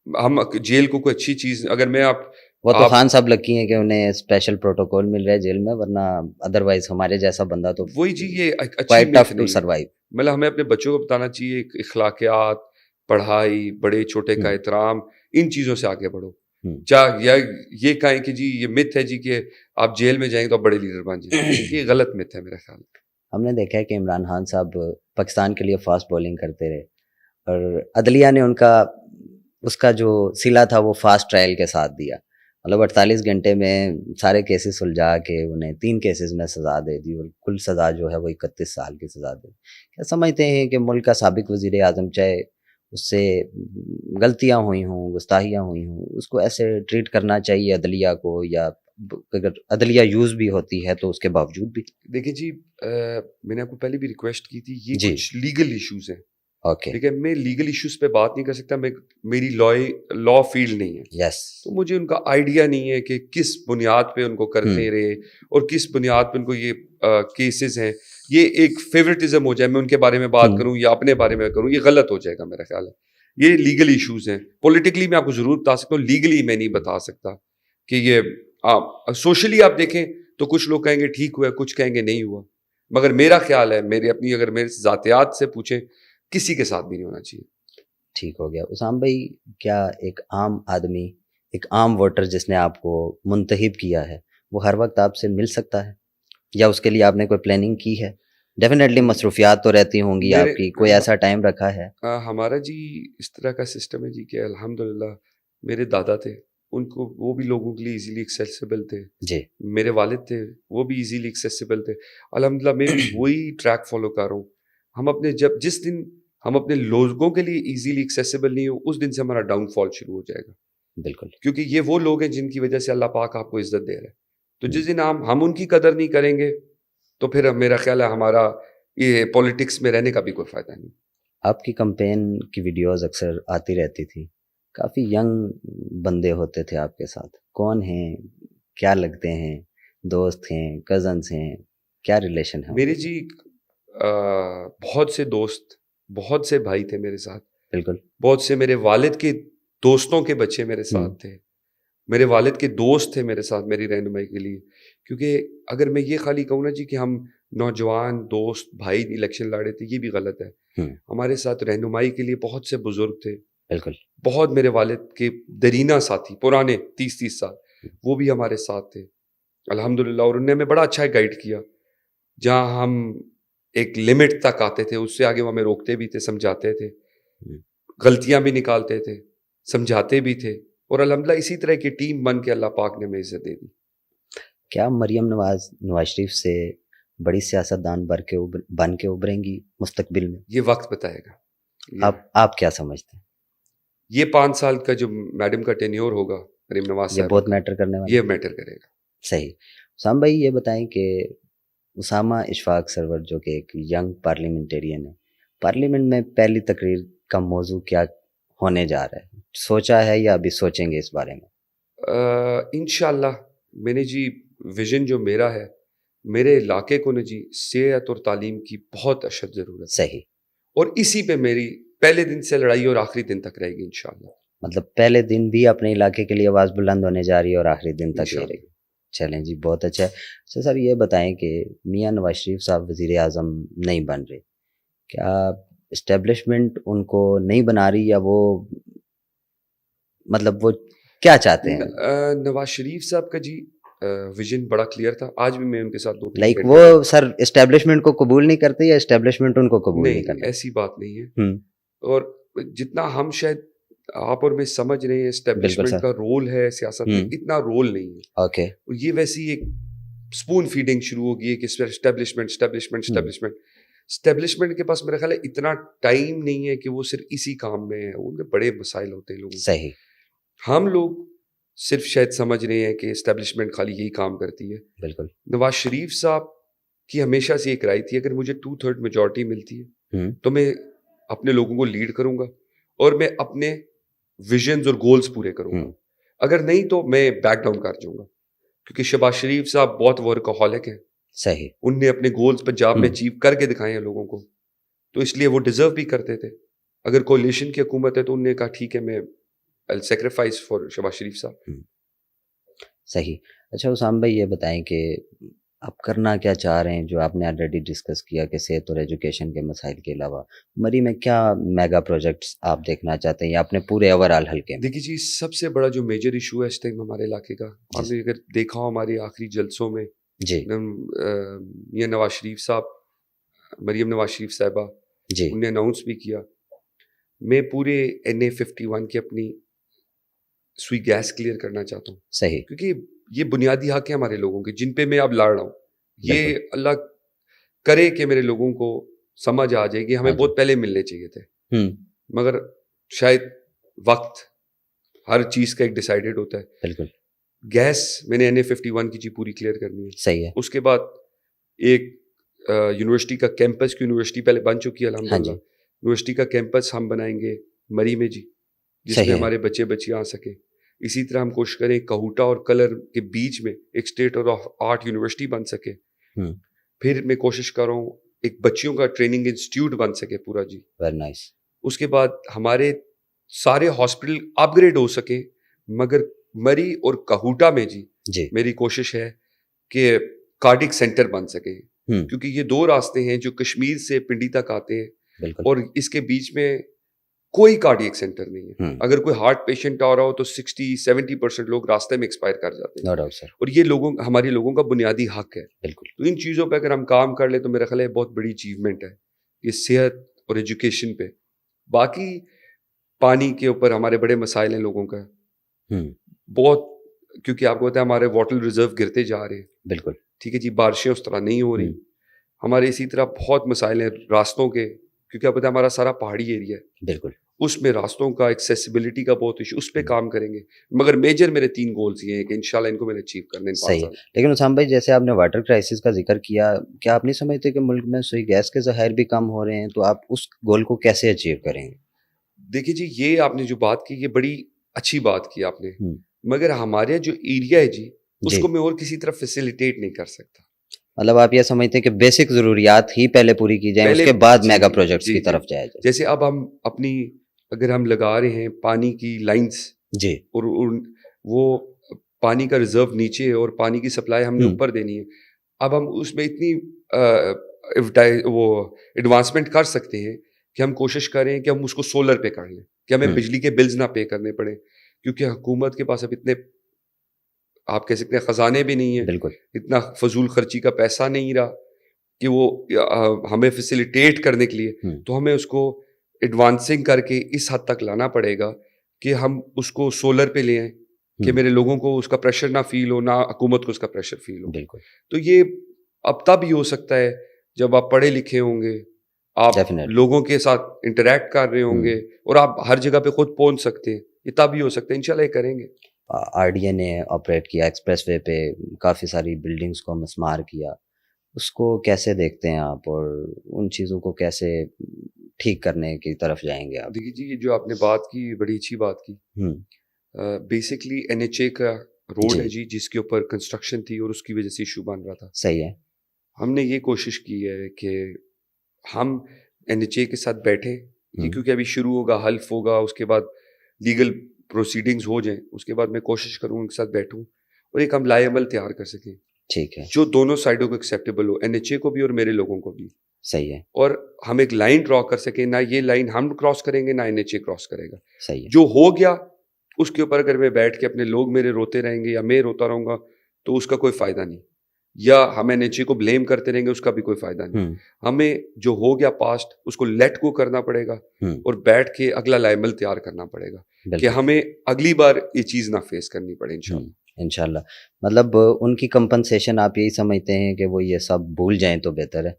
ہم جیل کو کوئی اچھی چیز, اگر میں وہ تو خان صاحب لکی ہیں کہ انہیں اسپیشل پروٹوکول مل رہا ہے جیل میں, ورنہ ادروائز ہمارے جیسا بندہ تو وہی جی یہ اچھی ٹف ٹو سروائیو. مطلب ہمیں اپنے بچوں کو بتانا چاہیے اخلاقیات, پڑھائی, بڑے چھوٹے کا احترام, ان چیزوں سے آگے بڑھو. یا یہ کہیں کہ جی یہ مت ہے جی کہ آپ جیل میں جائیں تو آپ بڑے لیڈر بن جائیں, یہ غلط مت ہے میرا خیال. ہم نے دیکھا ہے کہ عمران خان صاحب پاکستان کے لیے فاسٹ بولنگ کرتے رہے, اور عدلیہ نے اس کا جو صلہ تھا وہ فاسٹ ٹرائل کے ساتھ دیا. مطلب 48 گھنٹے میں سارے کیسز سلجھا کے انہیں 3 کیسز میں سزا دے دی, اور کل سزا جو ہے وہ 31 سال کی سزا دے دی. کیا سمجھتے ہیں کہ ملک کا سابق وزیر اعظم, چاہے اس سے غلطیاں ہوئی ہوں, گستاخیاں ہوئی ہوں, اس کو ایسے ٹریٹ کرنا چاہیے عدلیہ کو, یا اگر عدلیہ یوز بھی ہوتی ہے تو اس کے باوجود بھی؟ دیکھیں جی, میں نے آپ کو پہلے بھی ریکویسٹ کی تھی, یہ کچھ لیگل ایشوز ہیں. ٹھیک ہے, میں لیگل ایشوز پہ بات نہیں کر سکتا, میری لا فیلڈ نہیں ہے. یس, تو مجھے ان کا آئیڈیا نہیں ہے کہ کس بنیاد پہ ان کو کرتے رہے اور کس بنیاد پہ ان کو یہ کیسز ہیں. یہ ایک فیوریٹزم ہو جائے, میں ان کے بارے میں بات کروں یا اپنے بارے میں کروں, یہ غلط ہو جائے گا میرا خیال ہے. یہ لیگل ایشوز ہیں. پولیٹیکلی میں آپ کو ضرور بتا سکتا ہوں, لیگلی میں نہیں بتا سکتا. کہ یہ سوشلی آپ دیکھیں تو کچھ لوگ کہیں گے ٹھیک ہوا, کچھ کہیں گے نہیں ہوا, مگر میرا خیال ہے, اگر میرے ذاتیات سے پوچھیں, کسی کے ساتھ بھی نہیں ہونا چاہیے. ٹھیک ہو گیا. اسام بھائی, کیا ایک عام آدمی, ایک عام ووٹر جس نے آپ کو منتخب کیا ہے, وہ ہر وقت آپ سے مل سکتا ہے, یا اس کے لیے آپ نے کوئی پلاننگ کی ہے؟ ڈیفینیٹلی مصروفیات تو رہتی ہوں گی آپ کی, کوئی ایسا ٹائم رکھا ہے؟ ہمارا جی اس طرح کا سسٹم ہے جی کہ الحمدللہ میرے دادا تھے, ان کو وہ بھی لوگوں کے لیے ایزیلی ایکسیسیبل تھے. جی, میرے والد تھے, وہ بھی ایزیلی ایکسیسیبل تھے. الحمدللہ میں بھی وہی ٹریک فالو کر رہا ہوں. ہم اپنے جس دن ہم اپنے لوگوں کے لیے ایزیلی ایکسیسیبل نہیں ہو, اس دن سے ہمارا ڈاؤن فال شروع ہو جائے گا. بالکل. کیونکہ یہ وہ لوگ ہیں جن کی وجہ سے اللہ پاک آپ کو عزت دے رہا ہے. تو جس دن ہم ان کی قدر نہیں کریں گے تو پھر میرا خیال ہے ہمارا یہ پولیٹکس میں رہنے کا بھی کوئی فائدہ نہیں. آپ کی کمپین کی ویڈیوز اکثر آتی رہتی تھی, کافی ینگ بندے ہوتے تھے آپ کے ساتھ, کون ہیں, کیا لگتے ہیں, دوست ہیں, کزنس ہیں, کیا ریلیشن ہے؟ میرے جی بہت سے دوست, بہت سے بھائی تھے میرے ساتھ. بالکل. بہت سے میرے والد کے دوستوں کے بچے میرے ساتھ تھے, میرے والد کے دوست تھے میرے ساتھ میری رہنمائی کے لیے. کیونکہ اگر میں یہ خالی کہوں نا جی کہ ہم نوجوان دوست بھائی الیکشن لڑے تھے, یہ بھی غلط ہے. ہمارے ساتھ رہنمائی کے لیے بہت سے بزرگ تھے. بالکل. بہت میرے والد کے درینہ ساتھی پرانے 30 سال, وہ بھی ہمارے ساتھ تھے الحمدللہ, اور انہوں نے ہمیں بڑا اچھا گائیڈ کیا. جہاں ہم ایک لمٹ تک آتے تھے اس سے آگے وہ ہمیں روکتے بھی تھے, سمجھاتے تھے, غلطیاں بھی نکالتے تھے, سمجھاتے بھی تھے, اور الحمدللہ اسی طرح کی ٹیم بن کے اللہ پاک نے ہمیں عزت دے دی. کیا مریم نواز شریف سے بڑی سیاستدان بن کے ابھریں گی مستقبل میں؟ یہ وقت بتائے گا. آپ کیا سمجھتے ہیں؟ یہ 5 سال کا جو میڈم کا ٹینیور ہوگا مریم نواز یہ بہت میٹر کرنے والا, یہ میٹر کرے گا. صحیح. اسامہ بھائی یہ بتائیں کہ اسامہ اشفاق سرور جو کہ ایک ینگ پارلیمنٹیرین ہے, پارلیمنٹ میں پہلی تقریر کا موضوع کیا ہونے جا رہا ہے, سوچا ہے یا ابھی سوچیں گے اس بارے میں؟ انشاءاللہ میں نے جی ویژن جو میرا ہے, میرے علاقے کو نا جی صحت اور تعلیم کی بہت اشد ضرورت ہے. صحیح. اور اسی پہ میری پہلے دن سے لڑائی اور آخری دن تک رہے گی انشاءاللہ. مطلب پہلے دن بھی اپنے علاقے کے لیے آواز بلند ہونے جا رہی ہے اور آخری دن تک رہے گی. چلیں جی, بہت اچھا ہے. سر یہ بتائیں کہ میاں نواز شریف صاحب وزیر اعظم نہیں بن رہے, کیا اسٹیبلشمنٹ ان کو نہیں بنا رہی, یا وہ مطلب وہ کیا چاہتے ہیں؟ نواز شریف صاحب کا جی ویژن بڑا کلیئر تھا. آج بھی میں ان کے ساتھ لائک وہ سر اسٹیبلشمنٹ کو قبول نہیں کرتے یا اسٹیبلشمنٹ ان کو قبول نہیں کرتے؟ ایسی بات نہیں ہے. اور جتنا ہم شاید آپ اور میں سمجھ رہے ہیں اسٹیبلشمنٹ کا رول ہے سیاست میں, اتنا رول نہیں ہے. اوکے. یہ ویسی ایک اسپون فیڈنگ شروع ہوگی ہے کہ اسٹیبلشمنٹ کے پاس میرا خیال ہے اتنا ٹائم نہیں ہے کہ وہ صرف اسی کام میں ہے, ان کے بڑے مسائل ہوتے ہیں لوگوں. صحیح. ہم لوگ صرف شاید سمجھ رہے ہیں کہ اسٹیبلشمنٹ خالی یہی کام کرتی ہے. بالکل. نواز شریف صاحب کی ہمیشہ سے ایک رائے تھی, اگر مجھے 2/3 میجورٹی ملتی ہے تو میں اپنے لوگوں کو لیڈ کروں گا اور میں اپنے ویژنز اور گولز پورے کروں گا. اگر نہیں تو میں بیک ڈاؤن کر جاؤں گا, کیونکہ شہباز شریف صاحب بہت ورکہولک ہیں. صحیح. ان نے اپنے گولز پنجاب میں اچیو کر کے دکھائے ہیں لوگوں کو, تو اس لیے وہ ڈیزرو بھی کرتے تھے. اگر کولیشن کی حکومت ہے تو انہوں نے کہا ٹھیک ہے میں سیکریفائس فار شہباز شریف صاحب. صحیح. اچھا اسامہ بھائی یہ بتائیں کہ آپ کرنا کیا چاہ رہے ہیں, جو آپ نے آلریڈی ڈسکس کیا کہ صحت اور ایجوکیشن کے مسائل کے علاوہ مری میں کیا میگا پروجیکٹس آپ دیکھنا چاہتے ہیں یا اپنے پورے اوور آل حلقے میں؟ دیکھیے جی, سب سے بڑا جو میجر ایشو ہے اس ٹائم ہمارے علاقے کا, آپ نے اگر دیکھا ہو ہمارے آخری جلسوں میں جی, یہ نواز شریف صاحب, مریم نواز شریف صاحبہ جی, انہوں نے اناؤنس بھی کیا, میں پورے NA51 کی اپنی سوئی گیس کلیئر کرنا چاہتا ہوں. صحیح. کیونکہ یہ بنیادی حق ہے ہمارے لوگوں کے جن پہ میں اب لڑ رہا ہوں. یہ اللہ کرے کہ میرے لوگوں کو سمجھ آ جائے گی, ہمیں بہت پہلے ملنے چاہیے تھے, مگر شاید وقت ہر چیز کا ایک ڈیسائیڈڈ ہوتا ہے. بالکل. گیس میں نے NA51 کی پوری کلیئر کرنی ہے. صحیح ہے. اس کے بعد ایک یونیورسٹی کا کیمپس کی یونیورسٹی پہلے بن چکی ہے الحمدللہ, یونیورسٹی کا کیمپس ہم بنائیں گے مری میں جی, جس میں ہمارے بچے بچیاں آ سکیں. اسی طرح ہم کوشش کریں کہوٹا اور کلر کے بیچ میں ایک اسٹیٹ آف آرٹ یونیورسٹی بن سکے. پھر میں کوشش کر رہا ہوں ایک بچیوں کا ٹریننگ انسٹیٹیوٹ بن سکے پورا جی. Very nice. اس کے بعد ہمارے سارے ہاسپٹل اپ گریڈ ہو سکیں, مگر مری اور کہوٹا میں جی میری کوشش ہے کہ کارڈک سینٹر بن سکے, کیونکہ یہ 2 راستے ہیں جو کشمیر سے پنڈی تک آتے ہیں. بالکل. اور اس کے بیچ میں کوئی کارڈیک سینٹر نہیں ہے. اگر کوئی ہارٹ پیشنٹ آ رہا ہو تو 60-70% لوگ راستے میں ایکسپائر کر جاتے ہیں. اور یہ ہمارے لوگوں کا بنیادی حق ہے. بالکل. تو ان چیزوں پہ اگر ہم کام کر لیں تو میرا خیال ہے بہت بڑی اچیومنٹ ہے یہ صحت اور ایجوکیشن پہ. باقی پانی کے اوپر ہمارے بڑے مسائل ہیں لوگوں کا بہت, کیونکہ آپ کو پتہ ہے ہمارے واٹر ریزرو گرتے جا رہے ہیں. بالکل. ٹھیک ہے جی, بارشیں اس طرح نہیں ہو رہی. ہمارے اسی طرح بہت مسائل ہیں راستوں کے, کیونکہ آپ پتہ ہے ہمارا سارا پہاڑی ایریا ہے. بالکل. اس میں راستوں کا ایکسیسیبلٹی کا بہت ایشو, اس پہ کام کریں گے. مگر میجر میرے 3 گولز یہ ہیں کہ انشاءاللہ ان کو میں نے اچیو کرنا ہے. صحیح ہے. لیکن اسام بھائی جیسے آپ نے واٹر کرائسس کا ذکر کیا, کیا آپ نہیں سمجھتے کہ ملک میں سوئی گیس کے ذخائر بھی کم ہو رہے ہیں, تو آپ اس گول کو کیسے اچیو کریں گے؟ دیکھیے جی, یہ آپ نے جو بات کی یہ بڑی اچھی بات کی آپ نے, مگر ہمارے جو ایریا ہے جی اس کو میں اور کسی طرح فیسیلیٹیٹ نہیں کر سکتا. مطلب آپ یہ سمجھتے ہیں کہ بیسک ضروریات ہی پہلے پوری کی جائیں, اس کے بعد میگا پروجیکٹس کی طرف جایا جائے. جیسے اب ہم اپنی اگر ہم لگا رہے ہیں پانی کی لائنز جی, اور وہ پانی کا ریزرو نیچے اور پانی کی سپلائی ہم نے اوپر دینی ہے, اب ہم اس میں اتنی وہ ایڈوانسمنٹ کر سکتے ہیں کہ ہم کوشش کریں کہ ہم اس کو سولر پہ کر لیں, کہ ہمیں بجلی کے بلز نہ پے کرنے پڑے, کیونکہ حکومت کے پاس اب اتنے آپ کہہ سکتے ہیں خزانے بھی نہیں ہیں, بالکل اتنا فضول خرچی کا پیسہ نہیں رہا کہ وہ ہمیں فیسیلیٹیٹ کرنے کے لیے, تو ہمیں اس کو ایڈوانسنگ کر کے اس حد تک لانا پڑے گا کہ ہم اس کو سولر پہ لے آئیں کہ میرے لوگوں کو اس کا پریشر نہ فیل ہو, نہ حکومت کو اس کا پریشر فیل ہو. بالکل. تو یہ اب تب ہی ہو سکتا ہے جب آپ پڑھے لکھے ہوں گے, آپ لوگوں کے ساتھ انٹریکٹ کر رہے ہوں گے اور آپ ہر جگہ پہ خود پہنچ سکتے ہیں, یہ تب ہی ہو سکتا ہے. انشاءاللہ یہ کریں گے. آر ڈی اے نے آپریٹ کیا ایکسپریس وے پہ, کافی ساری بلڈنگز کو مسمار کیا, اس کو کیسے دیکھتے ہیں آپ, اور ان چیزوں کو کیسے ٹھیک کرنے کی طرف جائیں گے آپ؟ دیکھیے جی, یہ جو آپ نے بات کی بڑی اچھی بات کی. بیسکلی NHA کا روڈ ہے جی, جس کے اوپر کنسٹرکشن تھی اور اس کی وجہ سے ایشو بن رہا تھا. صحیح ہے. ہم نے یہ کوشش کی ہے کہ ہم NHA کے ساتھ بیٹھیں, کیونکہ ابھی شروع ہوگا, حلف ہوگا, اس کے بعد لیگل پروسیڈنگز ہو جائیں, اس کے بعد میں کوشش کروں ان کے ساتھ بیٹھوں اور ایک ہم لائے عمل تیار کر سکیں. ٹھیک ہے. جو دونوں سائڈوں کو ایکسیپٹیبل ہو, NHA کو بھی اور میرے لوگوں کو بھی. صحیح ہے. اور ہم ایک لائن ڈرا کر سکیں, نہ یہ لائن ہم کراس کریں گے نہ NHA کراس کرے گا. صحیح ہے. جو ہو گیا اس کے اوپر اگر میں بیٹھ کے اپنے لوگ میرے روتے رہیں گے یا میں روتا رہوں گا تو اس کا کوئی فائدہ نہیں, یا ہم NHA کو بلیم کرتے رہیں گے, اس کا بھی کوئی فائدہ نہیں. ہمیں جو ہو گیا پاسٹ اس کو لیٹ گو کرنا پڑے گا اور بیٹھ کے اگلا لائے عمل تیار کرنا پڑے گا کہ ہمیں اگلی بار یہ چیز نہ فیس کرنی پڑے. انشاءاللہ. مطلب ان کی کمپنسیشن آپ یہی سمجھتے ہیں کہ وہ یہ سب بھول جائیں تو بہتر ہے؟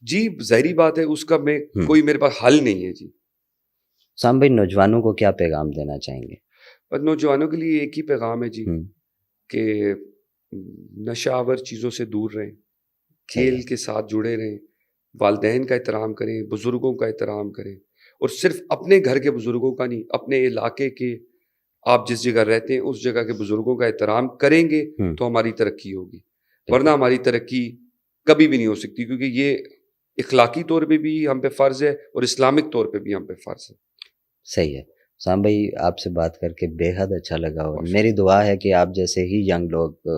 جی ظاہری بات ہے, اس کا میں کوئی میرے پاس حل نہیں ہے. جی سام بھائی, نوجوانوں کو کیا پیغام دینا چاہیں گے؟ پر نوجوانوں کے لیے ایک ہی پیغام ہے جی, کہ نشہ آور چیزوں سے دور رہیں, کھیل کے ساتھ جڑے رہیں, والدین کا احترام کریں, بزرگوں کا احترام کریں, اور صرف اپنے گھر کے بزرگوں کا نہیں, اپنے علاقے کے, آپ جس جگہ رہتے ہیں اس جگہ کے بزرگوں کا احترام کریں گے تو ہماری ترقی ہوگی, ورنہ ہماری ترقی کبھی بھی نہیں ہو سکتی, کیونکہ یہ اخلاقی طور پہ بھی ہم پہ فرض ہے اور اسلامک طور پہ بھی ہم پہ فرض ہے. صحیح ہے. سام بھائی, آپ سے بات کر کے بے حد اچھا لگا, اور میری دعا ہے کہ آپ جیسے ہی ینگ لوگ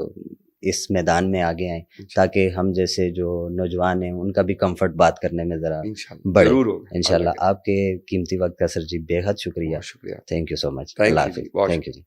اس میدان میں آگے آئیں تاکہ ہم جیسے جو نوجوان ہیں ان کا بھی کمفرٹ بات کرنے میں ذرا بڑھے. انشاءاللہ. آپ کے قیمتی وقت کا سر جی بے حد شکریہ. شکریہ. Thank you so much. اللہ حافظ. Thank you G.